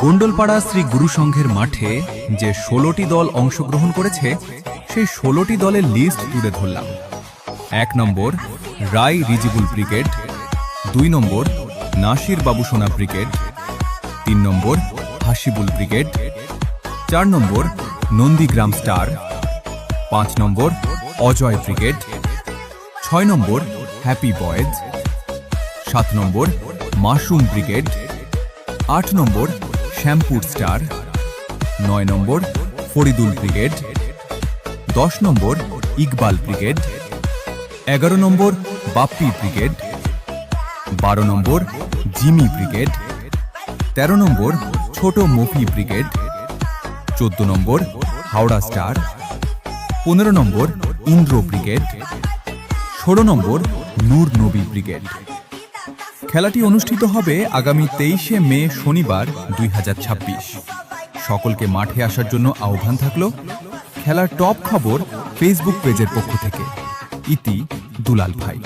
গোন্ডলপাড়া শ্রী গুরু সংঘের মাঠে যে ১৬টি দল অংশগ্রহণ করেছে সেই ১৬টি দলের লিস্ট তুলে ধরলাম। ১ নম্বর রায় রিজিবুল ব্রিগেড, ২ নম্বর নাসির বাবুসোনা ব্রিগেড, ৩ নম্বর হাসিবুল ব্রিগেড, ৪ নম্বর নন্দীগ্রাম স্টার, ৫ নম্বর অজয় ব্রিগেড, ৬ নম্বর হ্যাপি বয়েজ, ৭ নম্বর মাশরুম ব্রিগেড, ৮ নম্বর শ্যামপুর স্টার, ৯ নম্বর ফরিদুল ব্রিগেড, ১০ নম্বর ইকবাল ব্রিগেড, ১১ নম্বর বাপ্পি ব্রিগেড, ১২ নম্বর জিমি ব্রিগেড, ১৩ নম্বর ছোট মফি ব্রিগেড, ১৪ নম্বর হাওড়া স্টার, ১৫ নম্বর ইন্দ্র ব্রিগেড, ১৬ নম্বর নূর নবী ব্রিগেড। খেলাটি অনুষ্ঠিত হবে আগামী ২৩শে মে শনিবার ২০২৬। সকলকে মাঠে আসার জন্য আহ্বান থাকলো। খেলার টপ খবর ফেসবুক পেজের পক্ষ থেকে। ইতি দুলাল ভাই।